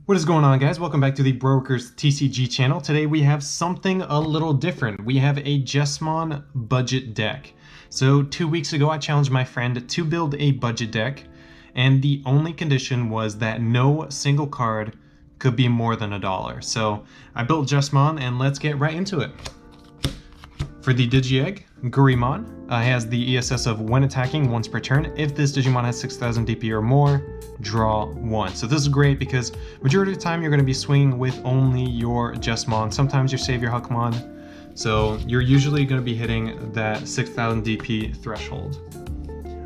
What is going on, guys? Welcome back to the Brokers TCG channel. Today we have something a little different. We have a Jesmon budget deck. So 2 weeks ago I challenged my friend to build a budget deck, and the only condition was that no single card could be more than $1. So I built Jesmon, and let's get right into it. For the Digi-Egg, Digimon has the ESS of when attacking once per turn. If this Digimon has 6,000 DP or more, draw 1. So this is great because majority of the time you're going to be swinging with only your Jesmon. Sometimes you save your Huckmon. So you're usually going to be hitting that 6,000 DP threshold.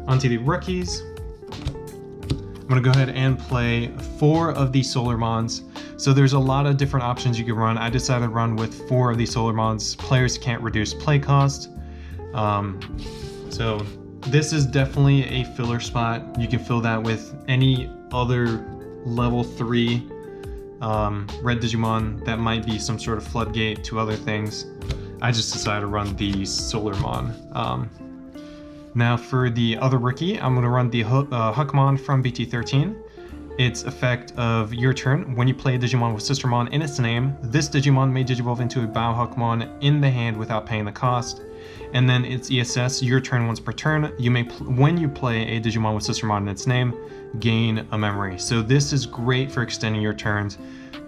Onto the rookies. I'm going to go ahead and play 4 of the Sistermons. So there's a lot of different options you can run. I decided to run with 4 of the Sistermons. Players can't reduce play cost. So this is definitely a filler spot. You can fill that with any other level 3 red Digimon that might be some sort of floodgate to other things. I just decided to run the Sistermon. Now for the other rookie, I'm going to run the Huckmon from BT13. Its effect of your turn, when you play a Digimon with Sistermon in its name, this Digimon may Digivolve into a Bow Huckmon in the hand without paying the cost. And then its ESS, your turn once per turn, you may, when you play a Digimon with Sistermon in its name, gain a memory. So this is great for extending your turns.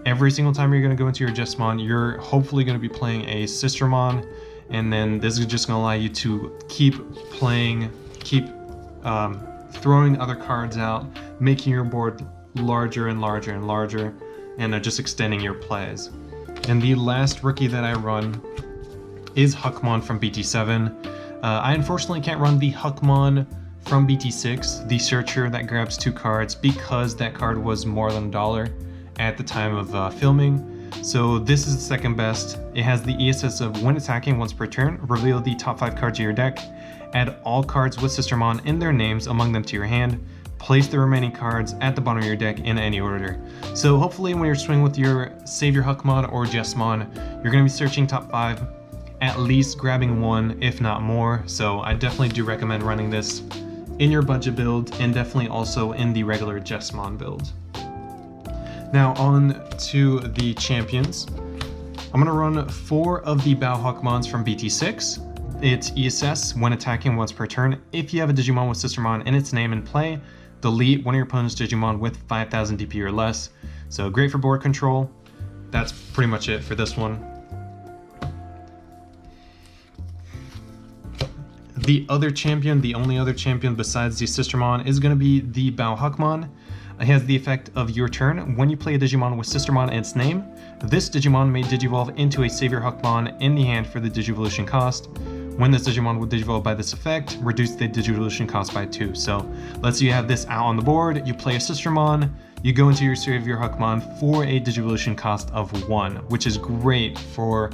Every single time you're going to go into your Jesmon, you're hopefully going to be playing a Sistermon, and then this is just going to allow you to keep playing, throwing other cards out, making your board larger and larger and larger, and just extending your plays. And the last rookie that I run is Huckmon from BT7. I unfortunately can't run the Huckmon from BT6, the searcher that grabs 2 cards, because that card was more than $1 at the time of filming. So this is the second best. It has the ESS of when attacking once per turn, reveal the top 5 cards of your deck, add all cards with Sistermon in their names among them to your hand, place the remaining cards at the bottom of your deck in any order. So hopefully when you're swinging with your Savior Huckmon or Jesmon, you're going to be searching top 5, at least grabbing 1, if not more. So I definitely do recommend running this in your budget build, and definitely also in the regular Jesmon build. Now on to the champions. I'm going to run 4 of the Bow Huckmons from BT6. Its ESS, when attacking once per turn, if you have a Digimon with Sistermon in its name in play, delete one of your opponent's Digimon with 5,000 DP or less. So great for board control. That's pretty much it for this one. The other champion, the only other champion besides the Sistermon, is going to be the Bow Huckmon. It has the effect of your turn. When you play a Digimon with Sistermon in its name, this Digimon may Digivolve into a Savior Huckmon in the hand for the Digivolution cost. When this Digimon would Digivolve by this effect, reduce the Digivolution cost by 2. So let's say you have this out on the board, you play a Sistermon, you go into your Savior Huckmon for a Digivolution cost of 1, which is great for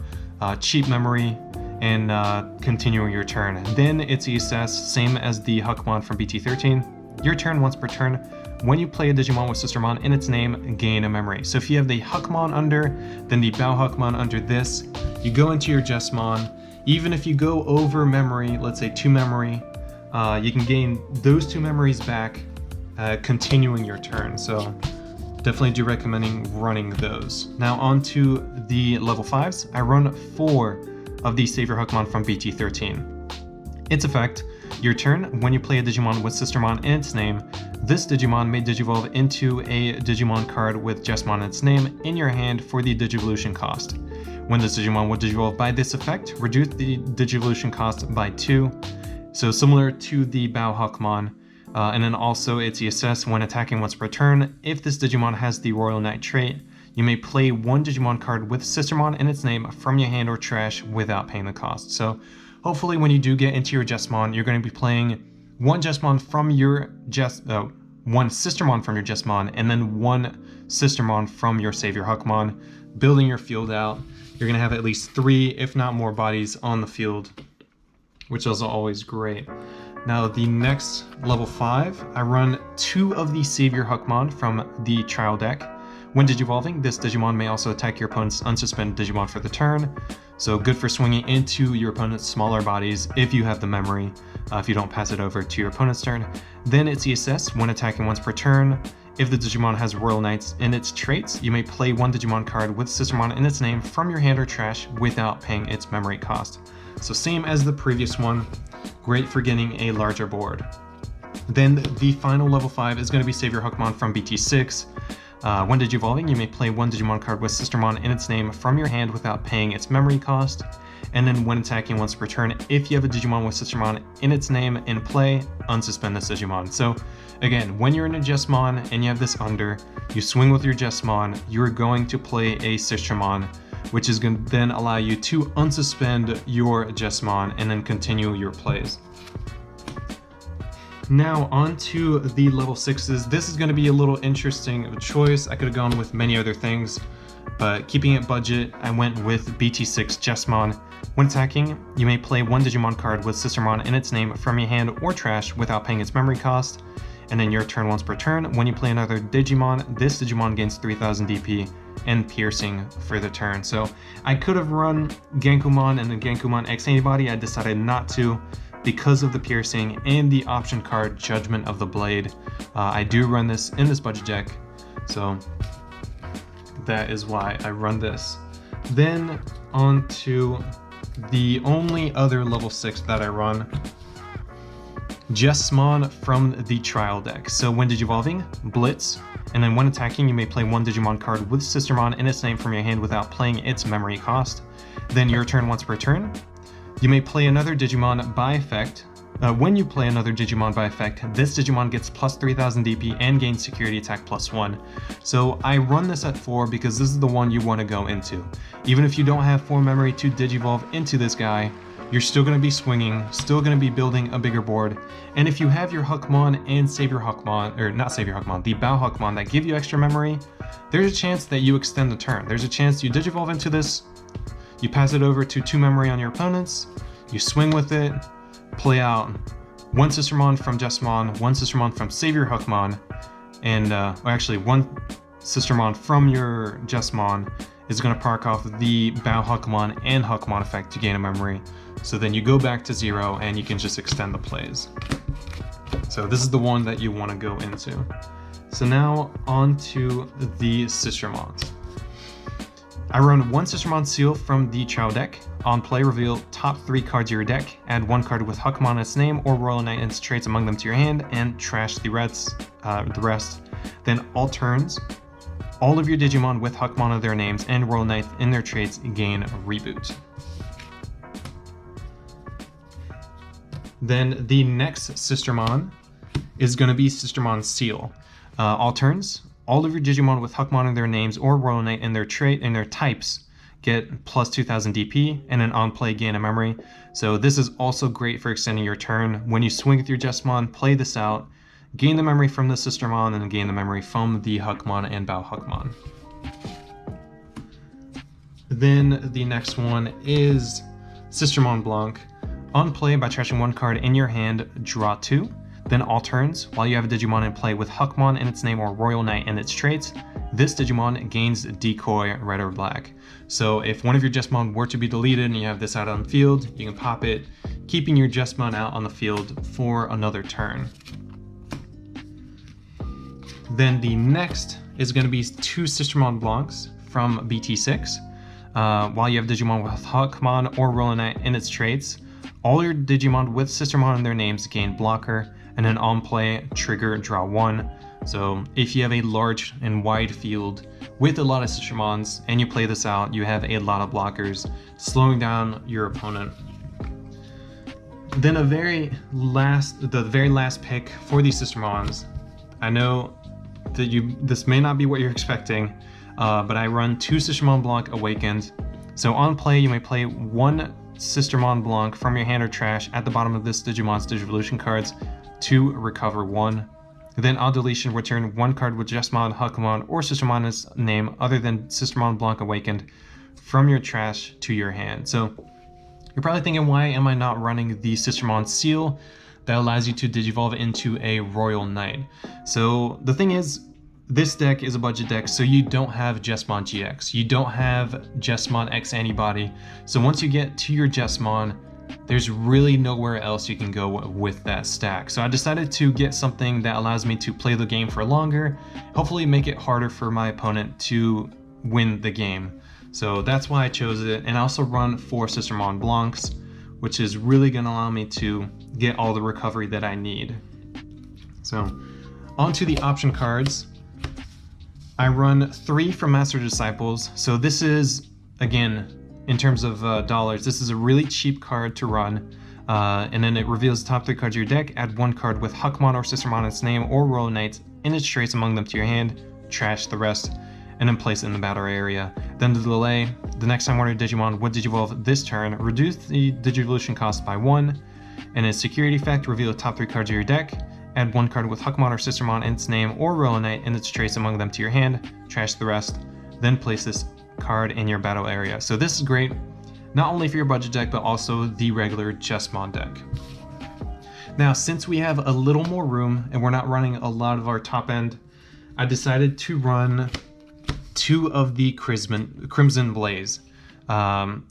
cheap memory and continuing your turn. Then its ESS, same as the Huckmon from BT13. Your turn once per turn. When you play a Digimon with Sistermon in its name, gain a memory. So if you have the Huckmon under, then the Bow Huckmon under this, you go into your Jesmon. Even if you go over memory, let's say 2 memory, you can gain those 2 memories back, continuing your turn. So definitely do recommending running those. Now on to the level 5s. I run 4 of the Savior Huckmon from BT13. Its effect, your turn, when you play a Digimon with Sistermon in its name, this Digimon may Digivolve into a Digimon card with Jesmon in its name in your hand for the Digivolution cost. When this Digimon would Digivolve by this effect, reduce the Digivolution cost by 2. So similar to the Bow Huckmon. And then also its ESS, when attacking once per turn, if this Digimon has the Royal Knight trait, you may play 1 Digimon card with Sistermon in its name from your hand or trash without paying the cost. So hopefully when you do get into your Jesmon, you're going to be playing 1 Jesmon from your one Sistermon from your Jesmon, and then 1 Sistermon from your Savior Huckmon, building your field out. You're going to have at least 3, if not more, bodies on the field, which is always great. Now the next level 5, I run 2 of the Savior Huckmon from the trial deck. When Digivolving, this Digimon may also attack your opponent's unsuspended Digimon for the turn. So good for swinging into your opponent's smaller bodies if you have the memory, if you don't pass it over to your opponent's turn. Then its ESS, when attacking once per turn, If the Digimon has Royal Knights in its traits, you may play one Digimon card with Sistermon in its name from your hand or trash without paying its memory cost. So same as the previous one, great for getting a larger board. Then the final level 5 is going to be Savior Hookmon from BT6. When Digivolving, you may play one Digimon card with Sistermon in its name from your hand without paying its memory cost. And then when attacking once per turn, if you have a Digimon with Sistermon in its name in play, unsuspend this Digimon. So again, when you're in a Jesmon and you have this under, you swing with your Jesmon, you're going to play a Sistermon, which is going to then allow you to unsuspend your Jesmon and then continue your plays. Now on to the level 6s. This is going to be a little interesting of a choice. I could have gone with many other things, but keeping it budget, I went with BT6 Jesmon. When attacking, you may play one Digimon card with Sistermon in its name from your hand or trash without paying its memory cost, and then your turn once per turn. When you play another Digimon, this Digimon gains 3000 DP and piercing for the turn. So I could have run Genkumon and then Genkumon X Antibody. I decided not to because of the piercing and the option card Judgment of the Blade. I do run this in this budget deck, so that is why I run this. Then on to the only other level 6 that I run, Jesmon from the trial deck. So when Digivolving, Blitz, and then when attacking, you may play one Digimon card with Sistermon in its name from your hand without paying its memory cost. Then your turn once per turn, you may play another Digimon by effect. When you play another Digimon by effect, this Digimon gets plus 3000 DP and gains security attack +1. So I run this at 4 because this is the one you want to go into. Even if you don't have 4 memory to Digivolve into this guy, you're still going to be swinging, still going to be building a bigger board. And if you have your Hookmon and Savior Hookmon, or not Savior Hookmon, the Bao Hookmon that give you extra memory, there's a chance that you extend the turn. There's a chance you Digivolve into this, you pass it over to 2 memory on your opponents, you swing with it, play out one Sistermon from Jesmon, one Sistermon from Savior Hookmon, and actually one Sistermon from your Jesmon is going to park off the Bao Hookmon and Hookmon effect to gain a memory. So then you go back to 0 and you can just extend the plays. So this is the one that you want to go into. So now on to the Sistermons. I run one Sistermon seal from the trial deck. On play, reveal top 3 cards of your deck, add 1 card with Hookmon in its name or Royal Knight in its traits among them to your hand, and trash the rest. Then all turns, all of your Digimon with Hookmon of their names and Royal Knight in their traits gain a reboot. Then the next Sistermon is going to be Sistermon Seal. All turns, all of your Digimon with Hookmon in their names or Royal Knight in their trait and their types get plus 2000 DP and an on play gain a memory. So this is also great for extending your turn. When you swing with your Jesmon, play this out, gain the memory from the Sistermon, and gain the memory from the Hookmon and Bao Hookmon. Then the next one is Sistermon Blanc. On play, by trashing 1 card in your hand, draw 2. Then all turns, while you have a Digimon in play with Hookmon in its name or Royal Knight in its traits, this Digimon gains Decoy red or black. So if one of your Jesmon were to be deleted and you have this out on the field, you can pop it, keeping your Jesmon out on the field for another turn. Then the next is going to be 2 Sistermon Blancs from BT6. While you have Digimon with Hookmon or Royal Knight in its traits, all your Digimon with Sistermon in their names gain blocker, and then on play, trigger, draw 1. So if you have a large and wide field with a lot of Sistermons and you play this out, you have a lot of blockers, slowing down your opponent. Then the very last pick for these Sistermons, I know that this may not be what you're expecting, but I run 2 Sistermon Blanc Awakened. So on play, you may play 1 Sistermon Blanc from your hand or trash at the bottom of this Digimon's Digivolution cards to recover 1. Then on deletion, return 1 card with Jesmon, Hookmon, or Sistermon's name other than Sistermon Blanc Awakened from your trash to your hand. So you're probably thinking, why am I not running the Sistermon Seal that allows you to Digivolve into a Royal Knight? So the thing is, this deck is a budget deck, so you don't have Jesmon GX. You don't have Jesmon X Antibody. So once you get to your Jesmon, there's really nowhere else you can go with that stack. So I decided to get something that allows me to play the game for longer, hopefully make it harder for my opponent to win the game. So that's why I chose it. And I also run 4 Sistermon Blancs, which is really going to allow me to get all the recovery that I need. So onto the option cards. I run 3 from Master Disciples. So this is, again, in terms of dollars, this is a really cheap card to run. And then it reveals the top 3 cards of your deck. Add 1 card with Huckmon or Sistermon in its name or Royal Knights in its trace among them to your hand. Trash the rest, and then place it in the battle area. Then the delay. The next time one of your Digimon would Digivolve this turn, reduce the Digivolution cost by 1. And its security effect, reveal the top 3 cards of your deck. Add 1 card with Huckmon or Sistermon in its name or Royal Knight in its trace among them to your hand. Trash the rest. Then place this card in your battle area. So this is great, not only for your budget deck, but also the regular Jesmon deck. Now, since we have a little more room and we're not running a lot of our top end, I decided to run 2 of the Crimson Blaze.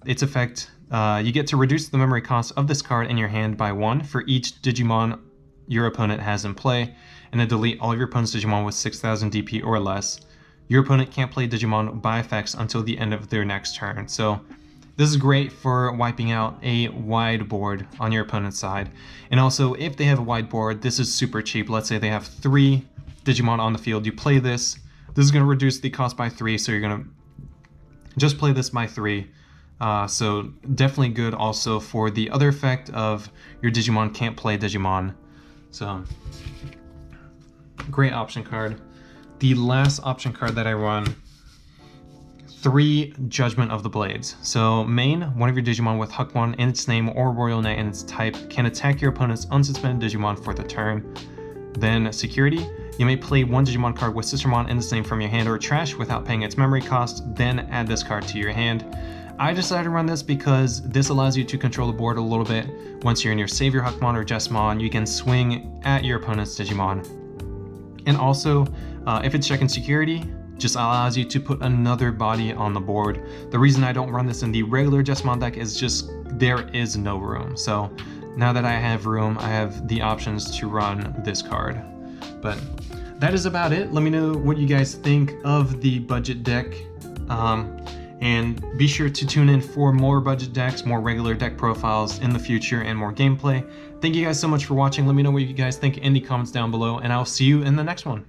Its effect, you get to reduce the memory cost of this card in your hand by 1 for each Digimon your opponent has in play, and then delete all of your opponent's Digimon with 6,000 DP or less. Your opponent can't play Digimon by effects until the end of their next turn. So this is great for wiping out a wide board on your opponent's side. And also, if they have a wide board, this is super cheap. Let's say they have 3 Digimon on the field. You play this. This is going to reduce the cost by 3, so you're going to just play this by 3. So definitely good also for the other effect of your Digimon can't play Digimon. So great option card. The last option card that I run, 3 Judgment of the Blades. So main, one of your Digimon with Huckmon in its name or Royal Knight in its type can attack your opponent's unsuspended Digimon for the turn. Then security, you may play 1 Digimon card with Sistermon in its name from your hand or trash without paying its memory cost, then add this card to your hand. I decided to run this because this allows you to control the board a little bit. Once you're in your Savior Huckmon or Jesmon, you can swing at your opponent's Digimon. And also, if it's checking security, just allows you to put another body on the board. The reason I don't run this in the regular Jesmon deck is just there is no room. So now that I have room, I have the options to run this card. But that is about it. Let me know what you guys think of the budget deck. And be sure to tune in for more budget decks, more regular deck profiles in the future, and more gameplay. Thank you guys so much for watching. Let me know what you guys think in the comments down below, and I'll see you in the next one.